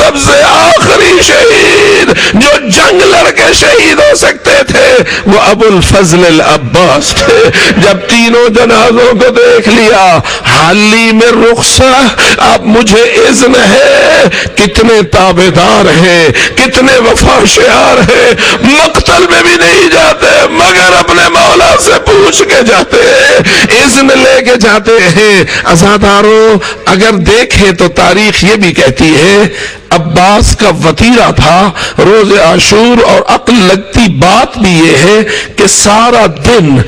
سب سے آخری شہید جو جنگ لڑ کے شہید ہو سکتے تھے وہ ابو الفضل العباس تھے. جب تینوں جنازوں کو دیکھ لیا حالی میں رخصت اب مجھے اذن ہے. کتنے تابعدار ہیں, کتنے وفاشیار ہیں, مقتل میں بھی نہیں جاتے مگر اپنے مولا سے پوچھ کے جاتے ہیں, اذن لے کے جاتے ہیں. عزاداروں اگر دیکھیں تو تاریخ یہ بھی کہتی ہے عباس کا وطیرہ تھا روز عاشور, اور عقل لگتی بات بھی یہ ہے کہ سارا دن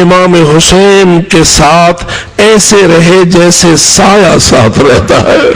امام حسین کے ساتھ ایسے رہے جیسے سایہ ساتھ رہتا ہے.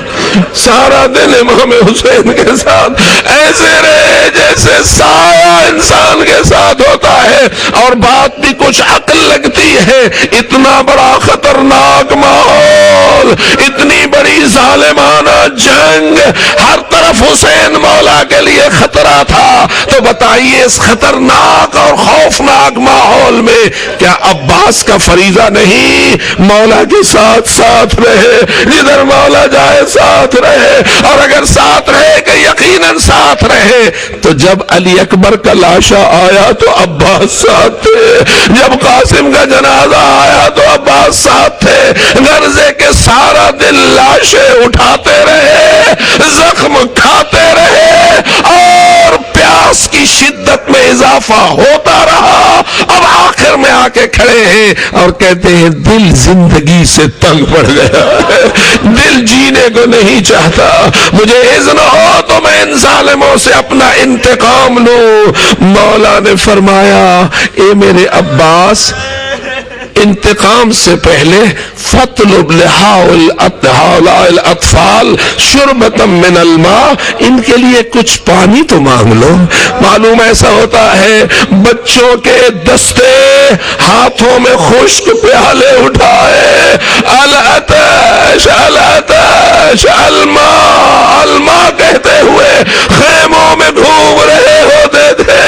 سارا دن امام حسین کے ساتھ ایسے رہے جیسے سایہ انسان کے ساتھ ہوتا ہے. اور بات بھی کچھ عقل لگتی ہے. اتنا بڑا خطرناک ماحول, اتنی بڑی ظالمانہ جنگ, ہر طرف حسین مولا کے لیے خطرہ تھا. تو بتائیے اس خطرناک اور خوفناک ماحول میں کیا عباس کا فریضہ نہیں مولا کے ساتھ ساتھ رہے, جدھر مولا جائے ساتھ رہے, اور اگر ساتھ رہے کہ یقیناً ساتھ رہے. تو جب علی اکبر کا لاشا آیا تو عباس ساتھ تھے, جب قاسم کا جنازہ آیا تو عباس ساتھ تھے. غرضے کے سارا دن لاشیں اٹھاتے رہے, زخم کھاتے رہے, اور پیاس کی شدت میں اضافہ ہوتا رہا. اب آخر میں آ کے کھڑے ہیں اور کہتے ہیں دل زندگی سے تنگ پڑ گیا ہے, دل جینے کو نہیں چاہتا, مجھے اذن ہو تو میں ان ظالموں سے اپنا انتقام لوں. مولا نے فرمایا اے میرے عباس, انتقام سے پہلے فطلب لہؤلاء الاطفال شربة من الماء, ان کے لیے کچھ پانی تو مانگ لو. معلوم ایسا ہوتا ہے بچوں کے دستے ہاتھوں میں خشک پیالے اٹھائے, العطش العطش الماء الماء کہتے ہوئے خیموں میں گھوم رہے ہوتے تھے.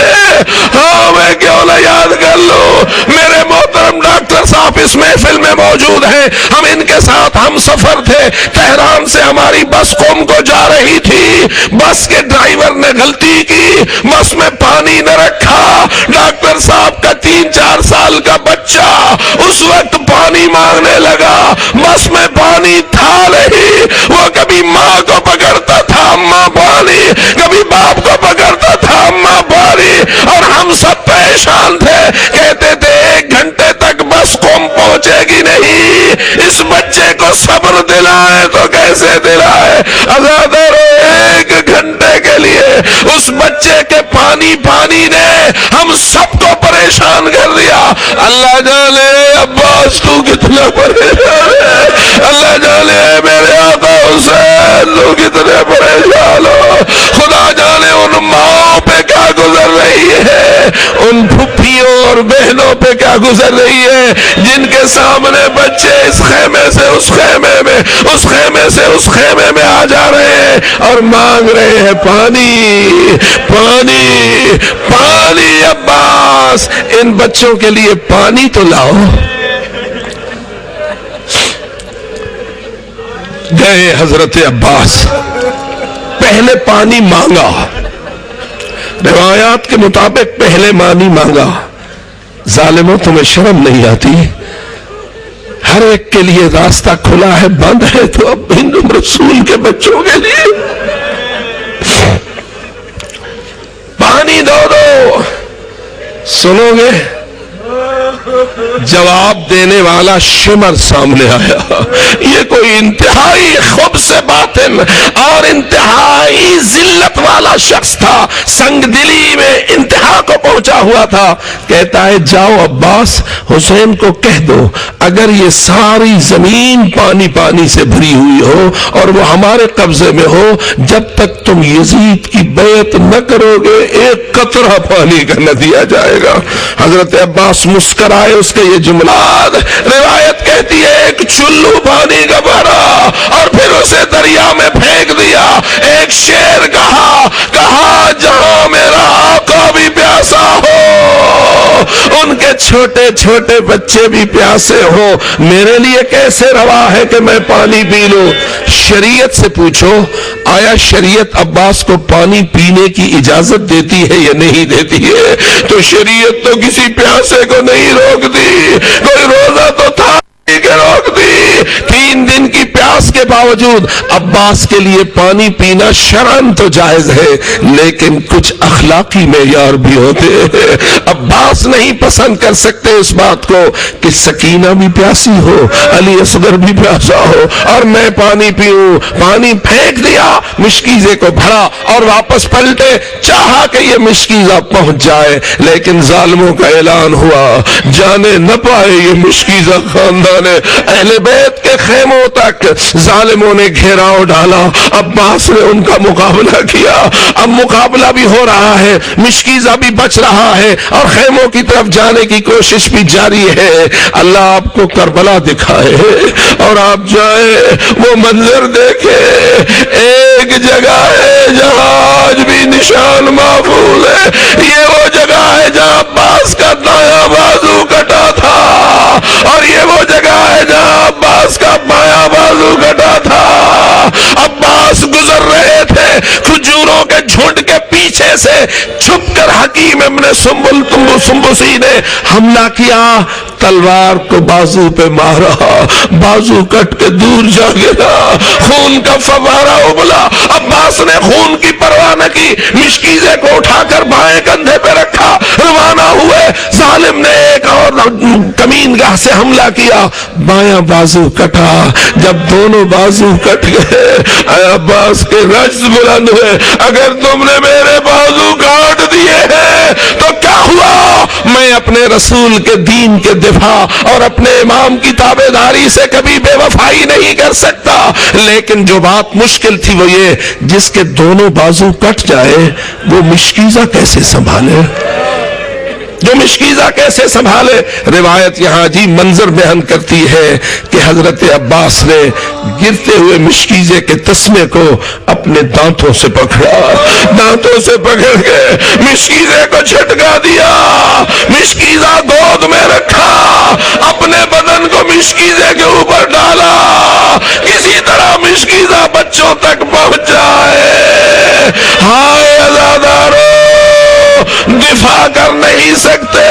ہاں میں کیوں نہ یاد کر لوں, میرے محترم ڈاکٹر صاحب اس محفل میں موجود ہیں, ہم ان کے ساتھ ہم سفر تھے. تہران سے ہماری بس قم کو جا رہی تھی, بس کے ڈرائیور نے غلطی کی, بس میں پانی نہ رکھا. ڈاکٹر صاحب کا 3-4 سال کا بچہ اس وقت پانی مانگنے لگا, بس میں پانی تھا نہیں. وہ کبھی ماں کو پکڑتا تھا اماں پانی, کبھی باپ کو پکڑتا تھا اماں پانی, اور ہم سب پریشان تھے. کہتے تھے 1 گھنٹے تک بس قم پہنچے گی نہیں, اس بچے کو صبر دلائے تو کیسے دلائے. عزادارو 1 گھنٹے کے لیے اس بچے کے پانی نے ہم سب کو پریشان کر دیا. اللہ جانے عباس تو کتنا پریشان ہے, اللہ جانے میرے آقا حسین تو کتنے پریشان ہو. خدا جانے ان ماں پہ کیا گزر رہی ہے, ان پھپھیوں اور بہنوں پہ کیا گزر رہی ہے جن کے سامنے بچے اس خیمے سے اس خیمے میں, اس خیمے سے اس خیمے میں آ جا رہے ہیں اور مانگ رہے ہیں پانی پانی پانی. عباس ان بچوں کے لیے پانی تو لاؤ. گئے حضرت عباس, پہلے پانی مانگا, روایات کے مطابق پہلے پانی مانگا. ظالموں تمہیں شرم نہیں آتی, ہر ایک کے لیے راستہ کھلا ہے, بند ہے تو اب ہندو رسول کے بچوں کے لیے پانی دو. سنو گے جواب دینے والا شمر سامنے آیا. یہ کوئی انتہائی خبث باطن اور انتہائی ذلت والا شخص تھا, سنگ دلی میں انتہا کو پہنچا ہوا تھا. کہتا ہے جاؤ عباس, حسین کو کہہ دو اگر یہ ساری زمین پانی سے بھری ہوئی ہو اور وہ ہمارے قبضے میں ہو, جب تک تم یزید کی بیعت نہ کرو گے 1 قطرہ پانی کا نہ دیا جائے گا. حضرت عباس مسکرائے. اس کے یہ جملات روایت کہتی ہے 1 چلو پانی کا بھرا اور پھر اسے دریا میں پھینک دیا. ایک شعر کہا جہاں میرا آقا بھی پیاسا ہو, ان کے چھوٹے چھوٹے بچے بھی پیاسے ہو, میرے لیے کیسے روا ہے کہ میں پانی پی لوں. شریعت سے پوچھو آیا شریعت عباس کو پانی پینے کی اجازت دیتی ہے یا نہیں دیتی ہے؟ تو شریعت تو کسی پیاسے کو نہیں روکتی، کوئی روزہ تو تھا کہ روک دی۔ 3 دن کی پیاس کے باوجود عباس کے لیے پانی پینا شرعاً تو جائز ہے، لیکن کچھ اخلاقی معیار بھی ہوتے ہیں۔ عباس نہیں پسند کر سکتے اس بات کو کہ سکینہ بھی پیاسی ہو، علی اصغر بھی پیاسا ہو اور میں پانی پیوں۔ پانی پھینک دیا، مشکیزے کو بھرا اور واپس پلٹے، چاہا کہ یہ مشکیزہ پہنچ جائے، لیکن ظالموں کا اعلان ہوا جانے نہ پائے یہ مشکیزہ خاندان۔ اہل بیت کے خیموں تک ظالموں نے گھیراؤ ڈالا، عباس نے ان کا مقابلہ کیا۔ اب مقابلہ بھی ہو رہا ہے، مشکیزہ بھی بچ رہا ہے اور خیموں کی طرف جانے کی کوشش بھی جاری ہے۔ اللہ آپ کو کربلا دکھائے اور آپ جائیں، وہ منظر دیکھیں۔ ایک جگہ ہے جہاں آج بھی نشان محفوظ ہے، یہ وہ جگہ ہے جہاں عباس کا دایاں بازو کٹا تھا، اور یہ وہ جگہ ہے جہاں عباس کا بایاں بازو کٹا تھا۔ عباس گزر رہے تھے، کھجوروں کے جھنڈ کے پیچھے سے چھپ کر حکیم ابن سنبسی نے حملہ کیا، تلوار کو بازو پہ مارا، بازو کٹ کے دور جا گیا، خون کا فوارہ ابلا۔ عباس نے خون کی پرواہ نہ کی، مشکیزے کو اٹھا کر بائیں کندھے پہ رکھا، روانہ ہوئے۔ ظالم نے ایک اور کمین گاہ سے حملہ کیا، بایاں بازو کٹا۔ جب دونوں بازو کٹ گئے، اے عباس کے رجز بلند ہوئے، اگر تم نے میرے بازو کاٹ دیے ہیں تو کیا ہوا؟ میں اپنے رسول کے دین کے دفاع اور اپنے امام کی تابعداری سے کبھی بے وفائی نہیں کر سکتا، لیکن جو بات مشکل تھی وہ یہ، جس کے دونوں بازو کٹ جائے وہ مشکیزہ کیسے سنبھالے؟ جو مشکیزہ کیسے سنبھالے؟ روایت یہاں جی منظر بیان کرتی ہے کہ حضرت عباس نے گرتے ہوئے مشکیزے کے تسمے کو اپنے دانتوں سے پکڑا، دانتوں سے پکڑ کے مشکیزے کو جھٹکا دیا، مشکیزہ گود میں رکھا، اپنے بدن کو مشکیزے کے اوپر ڈالا، کسی طرح مشکیزہ بچوں تک پہنچ جائے۔ ہائے عزادارو، دفاع کر نہیں سکتے،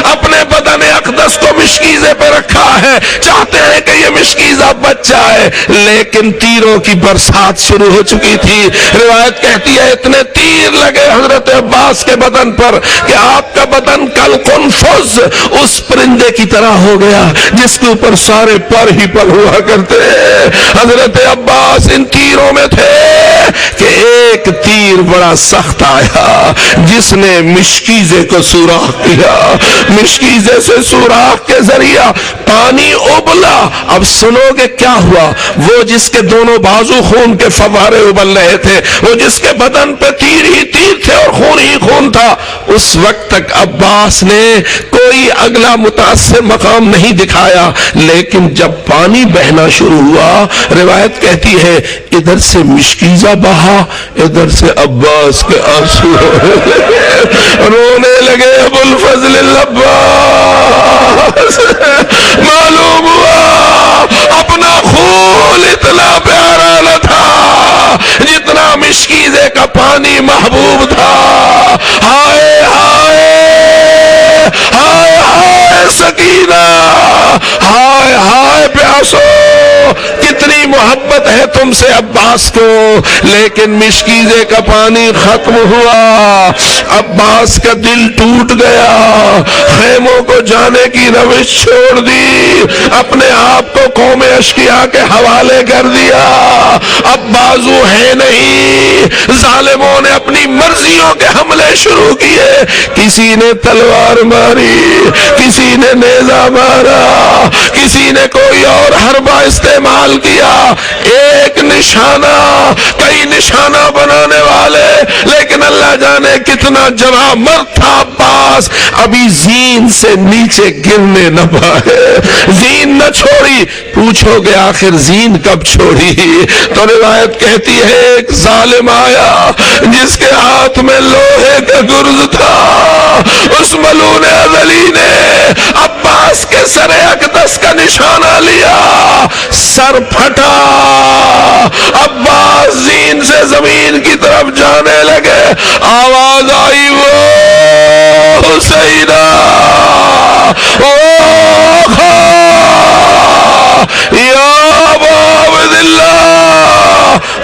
اپنے بدن اقدس کو مشکیزے پہ رکھا ہے، چاہتے ہیں کہ یہ مشکیزہ بچ جائے، لیکن تیروں کی برسات شروع ہو چکی تھی۔ روایت کہتی ہے اتنے تیر لگے حضرت عباس کے بدن پر کہ آپ کا بدن کل قنفذ اس پرندے کی طرح ہو گیا جس کے اوپر سارے پر ہی پر ہوا کرتے ہیں۔ حضرت عباس ان تیروں میں تھے کہ ایک تیر بڑا سخت آیا جس نے مشکیزے کو سوراخ کیا، مشکیزے سے سوراخ کے ذریعہ پانی ابلا۔ اب سنو گے کیا ہوا؟ وہ جس کے دونوں بازو خون کے فوارے ابل رہے تھے، وہ جس کے بدن پہ تیر ہی تیر تھے اور خون ہی خون تھا، اس وقت تک عباس نے کوئی اگلا متاثر مقام نہیں دکھایا، لیکن جب پانی بہنا شروع ہوا، روایت کہتی ہے ادھر سے مشکیزہ بہا، ادھر سے عباس کے آنسو رونے لگے ابو الفضل العباس۔ معلوم ہوا اپنا خون اتنا پیارا نہ تھا جتنا مشکیزے کا پانی محبوب تھا۔ ہائے ہائے ہائے ہائے سکینہ، ہائے ہائے پیاسو، کتنی محبت ہے تم سے عباس کو، لیکن مشکیزے کا پانی ختم ہوا، عباس کا دل ٹوٹ گیا، خیموں کو جانے کی روش چھوڑ دی، اپنے آپ کو قوم اشقیاء کے حوالے کر دیا۔ اب بازو ہے نہیں، ظالموں نے اپنی مرضیوں کے حملے شروع کیے، کسی نے تلوار ماری، کسی نے نیزہ مارا، کسی نے کوئی اور حربہ استعمال کیا، ایک نشانہ، کئی نشانہ بنانے والے، لیکن اللہ جانے جانے کتنا جوان مرد تھا عباس، ابھی زین سے نیچے گرنے نہ پائے، زین نہ چھوڑی۔ پوچھو گے آخر زین کب چھوڑی؟ تو روایت کہتی ہے ایک ظالم آیا جس کے ہاتھ میں لوہے کا گرز تھا، اس ملعون ازلی نے عباس کے سر اقدس کا نشانہ لیا، سر پھٹا، عباس زین سے زمین کی طرف جانے لگے، آواز آئی وہ حسینہ یا ابا عبد اللہ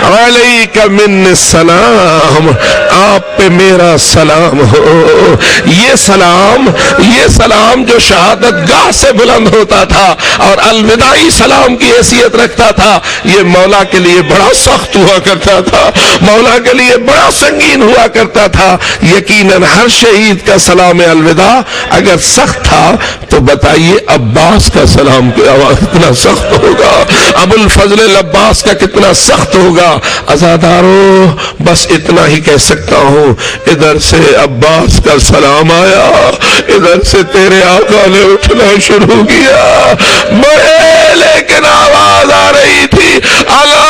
علیک من السلام، آپ پہ میرا سلام ہو۔ یہ سلام جو شہادت گاہ سے بلند ہوتا تھا اور الوداعی سلام کی حیثیت رکھتا تھا، یہ مولا کے لیے بڑا سخت ہوا کرتا تھا، مولا کے لیے بڑا سنگین ہوا کرتا تھا۔ یقیناً ہر شہید کا سلام الوداع اگر سخت تھا تو بتائیے عباس کا سلام کتنا سخت ہوگا، ابو الفضل العباس کا کتنا سخت ہوگا۔ عزادارو بس اتنا ہی کہہ سکتا ہوں، ادھر سے عباس کا سلام آیا، ادھر سے تیرے آقا نے اٹھنا شروع کیا، بڑے لیکن آواز آ رہی تھی، الا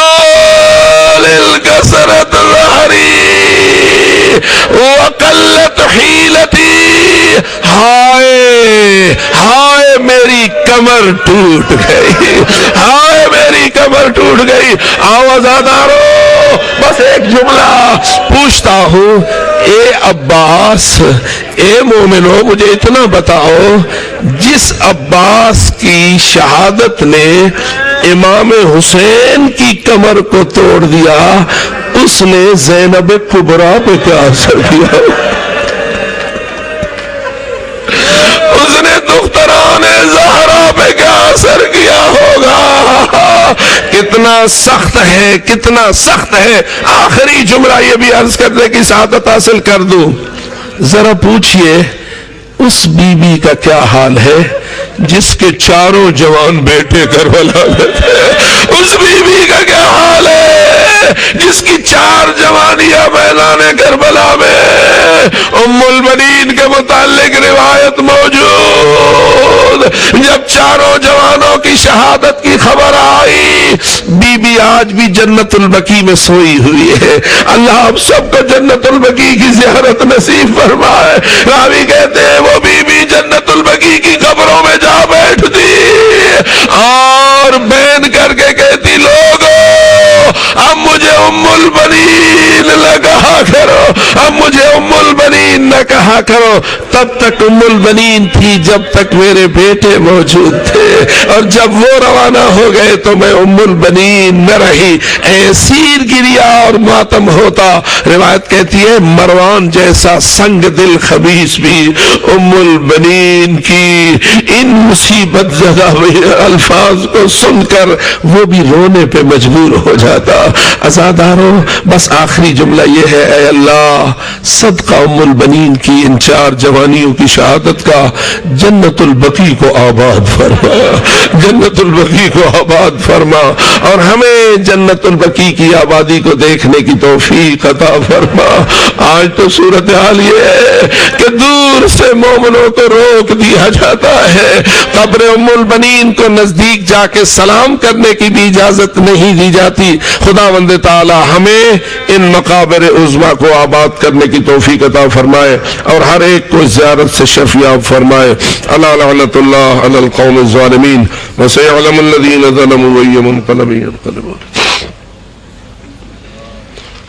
للکسرت ظہری وقلت حیلتی، ہائے ہائے میری کمر ٹوٹ گئی، ہائے میری کمر ٹوٹ گئی۔ آوازادارو بس ایک جملہ پوچھتا ہوں، اے عباس، اے مومنو، مجھے اتنا بتاؤ، جس عباس کی شہادت نے امام حسین کی کمر کو توڑ دیا، اس نے زینب کبریٰ پہ کیا اثر کیا؟ اس نے دختران زہرا پہ کیا اثر کیا ہوگا؟ کتنا سخت ہے، کتنا سخت ہے۔ آخری جملہ یہ بھی عرض کرنے کی سعادت حاصل کر دوں، ذرا پوچھئے اس بی بی کا کیا حال ہے جس کے چاروں جوان بیٹے کربلا میں تھے؟ اس بی بی کا کیا حال ہے جس کی 4 جوانیاں میدان کربلا میں؟ ام البنین کے متعلق روایت موجود، جب چاروں جوانوں کی شہادت کی خبر آئی، بی بی آج بھی جنت البقیع میں سوئی ہوئی ہے۔ اللہ آپ سب کو جنت البقیع کی زیارت نصیب فرمائے۔ راوی کہتے ہیں وہ بی بی جنت البقیع کی قبروں میں جا بیٹھتی اور بین کر کے کہتی، لوگو اب مجھے ام البنین نہ کہا کرو، اب مجھے ام البنین نہ کہا کرو۔ تب تک ام البنین تھی جب تک میرے بیٹے موجود تھے، اور جب وہ روانہ ہو گئے تو میں ام البنین نہ رہی۔ ایسیر گریا اور ماتم ہوتا۔ روایت کہتی ہے مروان جیسا سنگ دل خبیث بھی ام البنین کی ان مصیبت زدہ الفاظ کو سن کر وہ بھی رونے پہ مجبور ہو جاتا۔ عزادارو بس آخری جملہ یہ ہے، اے اللہ صدقہ ام البنین کی ان 4 جوانیوں کی شہادت کا جنت البقیع کو آباد فرما، جنت البقیع کو آباد فرما، اور ہمیں جنت البقیع کی آبادی کو دیکھنے کی توفیق عطا فرما۔ آج تو صورتحال یہ ہے کہ دور سے مومنوں کو روک دیا جاتا ہے، قبر ام البنین کو نزدیک جا کے سلام کرنے کی بھی اجازت نہیں دی جاتی۔ خداوند تعالی ہمیں ان مقابر عظمیٰ کو آباد کرنے کی توفیق عطا فرمائے اور ہر ایک کو زیارت سے شفیاب فرمائے۔ الا لعنت اللہ علی القوم الظالمین وسيعلم الذين ظلموا أي منقلب ينقلبون۔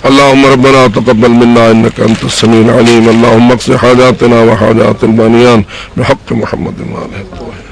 اللهم ربنا تقبل منا انك انت السميع العليم، اللهم اقض حاجاتنا وحاجات البانيان بحق محمد وآله الطاهرين۔